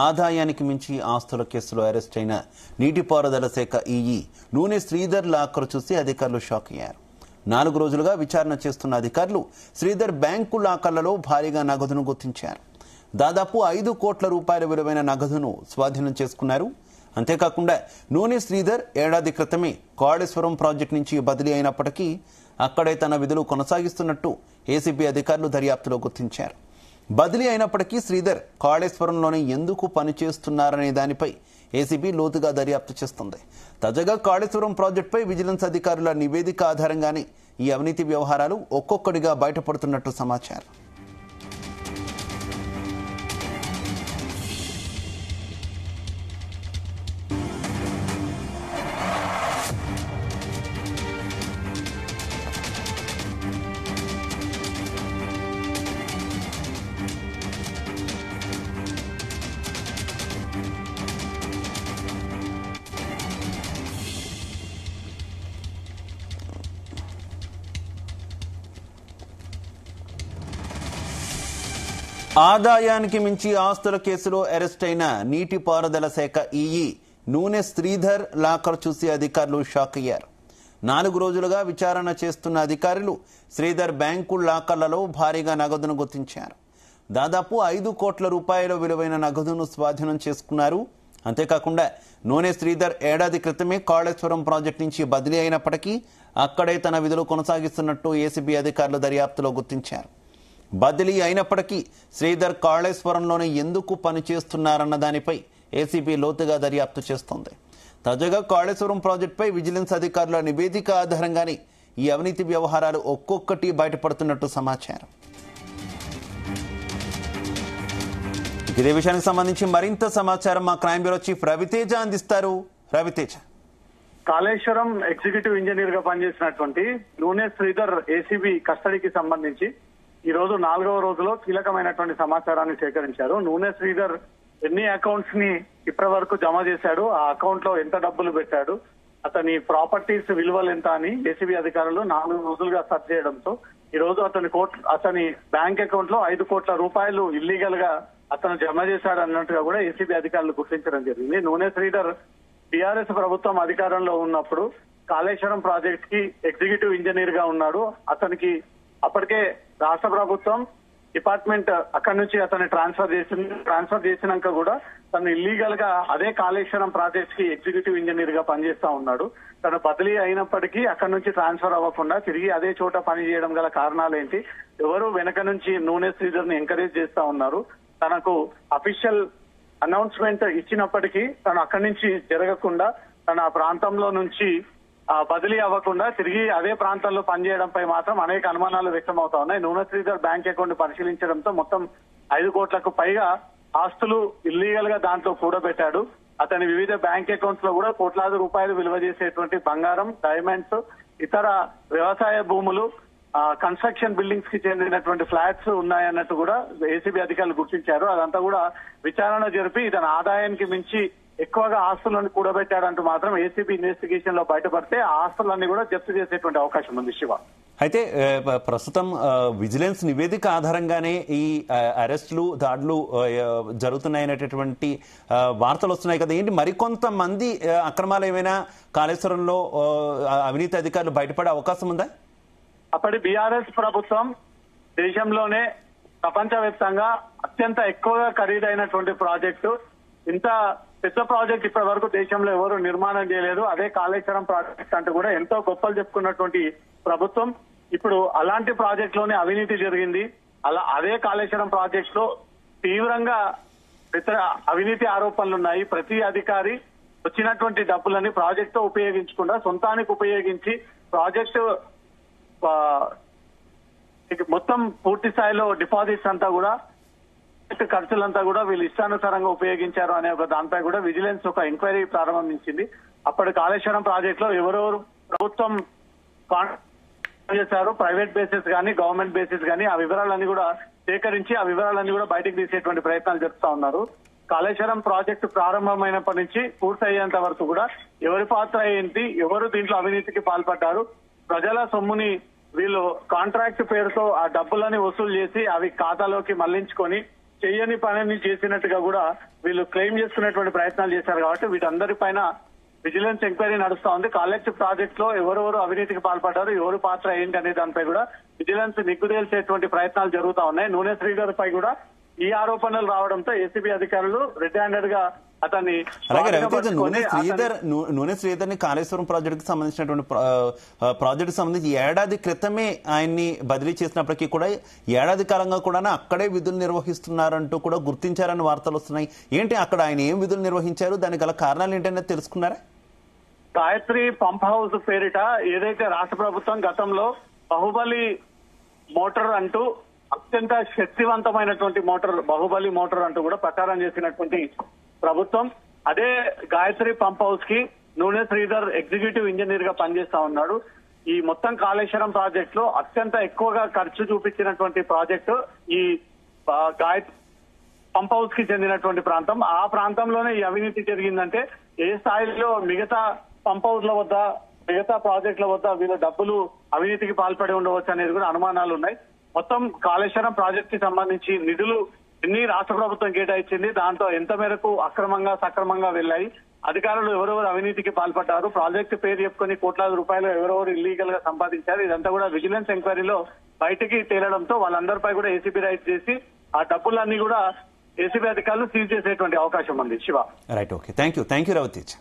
ఆదాయానికి మించి ఆస్తుల కేసులో అరెస్ట్ అయిన నీటిపారుదల శాఖ ఈఈ నూనె శ్రీధర్ లాకర్ చూసి అధికారులు షాక్ అయ్యారు. 4 రోజులుగా విచారణ చేస్తున్న అధికారులు శ్రీధర్ బ్యాంకు లాకర్లలో భారీగా నగదును గుర్తించారు. దాదాపు 5 కోట్ల రూపాయల విలువైన నగదును స్వాధీనం చేసుకున్నారు. అంతేకాకుండా నూనె శ్రీధర్ ఏడాది క్రితమే కాళేశ్వరం ప్రాజెక్టు నుంచి బదిలీ అయినప్పటికీ అక్కడే తన విధులు కొనసాగిస్తున్నట్టు ఏసీబీ అధికారులు దర్యాప్తులో గుర్తించారు. బదిలీ అయినప్పటికీ శ్రీధర్ కాళేశ్వరంలోనే ఎందుకు పనిచేస్తున్నారనే దానిపై ఏసీబీ లోతుగా దర్యాప్తు చేస్తుంది. తాజాగా కాళేశ్వరం ప్రాజెక్టుపై విజిలెన్స్ అధికారుల నివేదిక ఆధారంగానే ఈ అవినీతి వ్యవహారాలు ఒక్కొక్కటిగా బయటపడుతున్నట్టు సమాచారం. ఆదాయానికి మించి ఆస్తుల కేసులో అరెస్ట్ అయిన నీటిపారుదల శాఖ ఈఈ నూనె శ్రీధర్ లాకర్ చూసి అధికారులు షాక్ అయ్యారు. 4 రోజులుగా విచారణ చేస్తున్న అధికారులు శ్రీధర్ బ్యాంకు లాకర్లలో భారీగా నగదును గుర్తించారు. దాదాపు 5 కోట్ల రూపాయల విలువైన నగదును స్వాధీనం చేసుకున్నారు. అంతేకాకుండా నూనె శ్రీధర్ ఏడాది క్రితమే కాళేశ్వరం ప్రాజెక్టు నుంచి బదిలీ అయినప్పటికీ అక్కడే తన విధులు కొనసాగిస్తున్నట్టు ఏసీబీ అధికారులు దర్యాప్తులో గుర్తించారు. బదిలీ అయినప్పటికీ శ్రీధర్ కాళేశ్వరంలోనే ఎందుకు పనిచేస్తున్నారన్న దానిపై ఏసీబీ లోతుగా దర్యాప్తు చేస్తోంది. తాజాగా కాళేశ్వరం ప్రాజెక్టుపై విజిలెన్స్ అధికారుల నివేదిక ఆధారంగానే ఈ అవినీతి వ్యవహారాలు ఒక్కొక్కటి బయటపడుతున్నట్టు సమాచారం. ఇదే విషయానికి సంబంధించి మరింత సమాచారం మా క్రైమ్ బ్యూరో చీఫ్ రవితేజ అందిస్తారు. రవితేజ, కాళేశ్వరం ఎగ్జిక్యూటివ్ ఇంజనీర్ గా పనిచేసినటువంటి నూనె శ్రీధర్ ఏసీబీ కస్టడీకి సంబంధించి ఈ రోజు 4వ రోజులో కీలకమైనటువంటి సమాచారాన్ని సేకరించారు. నూనె శ్రీధర్ ఎన్ని అకౌంట్స్ ని ఇప్పటి వరకు జమ చేశాడు, ఆ అకౌంట్ లో ఎంత డబ్బులు పెట్టాడు, అతని ప్రాపర్టీస్ విలువలు ఎంత అని ఏసీబీ అధికారులు 4 రోజులుగా సర్చ్ చేయడంతో ఈ రోజు అతని బ్యాంక్ అకౌంట్ లో 5 కోట్ల రూపాయలు ఇల్లీగల్ గా అతను జమ చేశాడు అన్నట్టుగా కూడా ఏసీబీ అధికారులు గుర్తించడం జరిగింది. నూనె శ్రీధర్ టీఆర్ఎస్ ప్రభుత్వం అధికారంలో ఉన్నప్పుడు కాళేశ్వరం ప్రాజెక్ట్ కి ఎగ్జిక్యూటివ్ ఇంజనీర్ గా ఉన్నాడు. అతనికి అప్పటికే రాష్ట్ర ప్రభుత్వం డిపార్ట్మెంట్ అక్కడి నుంచి అతన్ని ట్రాన్స్ఫర్ చేసినాక కూడా తను ఇల్లీగల్ గా అదే కాళేశ్వరం ప్రాజెక్ట్ కి ఎగ్జిక్యూటివ్ ఇంజనీర్ గా పనిచేస్తా ఉన్నాడు. తను బదిలీ అయినప్పటికీ అక్కడి నుంచి ట్రాన్స్ఫర్ అవ్వకుండా తిరిగి అదే చోట పని చేయడం గల కారణాలు ఏంటి, ఎవరు వెనక నుంచి నూనె శ్రీధర్ ని ఎంకరేజ్ చేస్తా ఉన్నారు, తనకు అఫీషియల్ అనౌన్స్మెంట్ ఇచ్చినప్పటికీ తను అక్కడి నుంచి జరగకుండా తన ప్రాంతంలో నుంచి బదిలీ అవ్వకుండా తిరిగి అదే ప్రాంతాల్లో పనిచేయడంపై మాత్రం అనేక అనుమానాలు వ్యక్తం అవుతా ఉన్నాయి. నూనె శ్రీధర్ బ్యాంక్ అకౌంట్ పరిశీలించడంతో మొత్తం 5 కోట్లకు పైగా ఆస్తులు ఇల్లీగల్ గా దాంట్లో కూడబెట్టాడు. అతని వివిధ బ్యాంక్ అకౌంట్స్ లో కూడా కోట్లాది రూపాయలు విలువ చేసేటువంటి బంగారం, డైమండ్స్, ఇతర వ్యవసాయ భూములు, కన్స్ట్రక్షన్ బిల్డింగ్స్ కి చెందినటువంటి ఫ్లాట్స్ ఉన్నాయన్నట్టు కూడా ఏసీబీ అధికారులు గుర్తించారు. అదంతా కూడా విచారణ జరిపి ఇతని ఆదాయానికి మించి ఎక్కువగా ఆస్తులను కూడబెట్టాడంటూ మాత్రం ఏసీబీ ఇన్వెస్టిగేషన్ లో బయటపడితే ఆ ఆస్తులన్నీ కూడా జప్తు చేసేటువంటి అవకాశం ఉంది. శివ, అయితే ప్రస్తుతం విజిలెన్స్ నివేదిక ఆధారంగానే ఈ అరెస్టులు, దాడులు జరుగుతున్నాయనేటటువంటి వార్తలు వస్తున్నాయి కదా, ఏంటి మరికొంతమంది అక్రమాలు ఏమైనా కాళేశ్వరంలో అవినీతి అధికారులు బయటపడే అవకాశం ఉందా? అప్పటి బీఆర్ఎస్ ప్రభుత్వం దేశంలోనే ప్రపంచవ్యాప్తంగా అత్యంత ఎక్కువగా ఖరీదైనటువంటి ప్రాజెక్టు, ఇంత పెద్ద ప్రాజెక్ట్ ఇప్పటి వరకు దేశంలో ఎవరు నిర్మాణం చేయలేదు, అదే కాళేశ్వరం ప్రాజెక్ట్ అంటూ కూడా ఎంతో గొప్పలు చెప్పుకున్నటువంటి ప్రభుత్వం ఇప్పుడు అలాంటి ప్రాజెక్ట్ లోనే అవినీతి జరిగింది. అదే కాళేశ్వరం ప్రాజెక్ట్ లో తీవ్రంగా ఇతర అవినీతి ఆరోపణలు ఉన్నాయి. ప్రతి అధికారి వచ్చినటువంటి డబ్బులని ప్రాజెక్ట్ తో ఉపయోగించకుండా సొంతానికి ఉపయోగించి ప్రాజెక్టు మొత్తం పూర్తి స్థాయిలో డిపాజిట్స్ అంతా కూడా ఖర్చులంతా కూడా వీళ్ళు ఇష్టానుసారంగా ఉపయోగించారు అనే ఒక దానిపై కూడా విజిలెన్స్ ఒక ఎంక్వైరీ ప్రారంభించింది. అప్పటి కాళేశ్వరం ప్రాజెక్ట్ లో ఎవరెవరు ప్రభుత్వం చేశారు, ప్రైవేట్ బేసిస్ కానీ గవర్నమెంట్ బేసిస్ కానీ ఆ వివరాలన్నీ కూడా సేకరించి ఆ వివరాలన్నీ కూడా బయటకు తీసేటువంటి ప్రయత్నాలు జరుపుతా ఉన్నారు. కాళేశ్వరం ప్రాజెక్టు ప్రారంభమైనప్పటి నుంచి పూర్తి అయ్యేంత వరకు కూడా ఎవరి పాత్ర ఏంటి, ఎవరు దీంట్లో అవినీతికి పాల్పడ్డారు, ప్రజల సొమ్ముని వీళ్ళు కాంట్రాక్ట్ పేరుతో ఆ డబ్బులని వసూలు చేసి అవి ఖాతాలోకి మళ్లించుకొని చేయని పనిని చేసినట్టుగా కూడా వీళ్ళు క్లెయిమ్ చేసుకునేటువంటి ప్రయత్నాలు చేశారు. కాబట్టి వీటందరిపైన విజిలెన్స్ ఎంక్వైరీ నడుస్తా ఉంది. కాలేజ్ ప్రాజెక్ట్ లో ఎవరెవరు అవినీతికి పాల్పడ్డారు, ఎవరు పాత్ర ఏంటి అనే దానిపై కూడా విజిలెన్స్ నిగ్గు తేల్చేటువంటి ప్రయత్నాలు జరుగుతా ఉన్నాయి. నూనె శ్రీధర్ పై కూడా ఈ ఆరోపణలు రావడంతో ఏసీబీ అధికారులు రెడ్ హ్యాండెడ్ గా అతన్ని అలాగే రవితేజ నూనె శ్రీధర్ ని కాళేశ్వరం ప్రాజెక్ట్ కి సంబంధించినటువంటి ప్రాజెక్ట్ కి సంబంధించి ఏడాది క్రితమే ఆయన్ని బదిలీ చేసినప్పటికీ కూడా ఏడాది కాలంగా కూడా అక్కడే విధులు నిర్వహిస్తున్నారంటూ కూడా గుర్తించారని వార్తలు వస్తున్నాయి. ఏంటి అక్కడ ఆయన ఏం విధులు నిర్వహించారు, దానికి గల కారణాలు ఏంటనేది తెలుసుకున్నారా? గాయత్రి పంప్ హౌస్ పేరిట ఏదైతే రాష్ట్ర ప్రభుత్వం గతంలో బాహుబలి మోటార్ అంటూ అత్యంత శక్తివంతమైనటువంటి మోటార్, బాహుబలి మోటార్ అంటూ కూడా ప్రచారం చేసినటువంటి ప్రభుత్వం, అదే గాయత్రి పంప్ హౌస్ కి నూనె శ్రీధర్ ఎగ్జిక్యూటివ్ ఇంజనీర్ గా పనిచేస్తా ఉన్నాడు. ఈ మొత్తం కాళేశ్వరం ప్రాజెక్ట్ లో అత్యంత ఎక్కువగా ఖర్చు చూపించినటువంటి ప్రాజెక్టు ఈ గాయత్రి పంప్ హౌస్ కి చెందినటువంటి ప్రాంతం. ఆ ప్రాంతంలోనే ఈ అవినీతి జరిగిందంటే ఏ స్థాయిలో మిగతా పంప్ హౌస్ల వద్ద, మిగతా ప్రాజెక్టుల వద్ద వీళ్ళ డబ్బులు అవినీతికి పాల్పడి ఉండవచ్చు అనేది కూడా అనుమానాలు ఉన్నాయి. మొత్తం కాళేశ్వరం ప్రాజెక్ట్ కి సంబంధించి నిధులు ఎన్ని రాష్ట్ర ప్రభుత్వం కేటాయించింది, దాంతో ఎంత మేరకు అక్రమంగా సక్రమంగా వెళ్లాయి, అధికారులు ఎవరెవరు అవినీతికి పాల్పడ్డారు, ప్రాజెక్టు పేరు చెప్పుకొని కోట్లాది రూపాయలు ఎవరెవరు ఇల్లీగల్ గా సంపాదించారు, ఇదంతా కూడా విజిలెన్స్ ఎంక్వైరీలో బయటికి తేలడంతో వాళ్ళందరిపై కూడా ఏసీబీ రైట్ చేసి ఆ డబ్బులన్నీ కూడా ఏసీబీ అధికారులు సీజ్ చేసేటువంటి అవకాశం ఉంది. Shiva, right, okay, thank you Raviteja.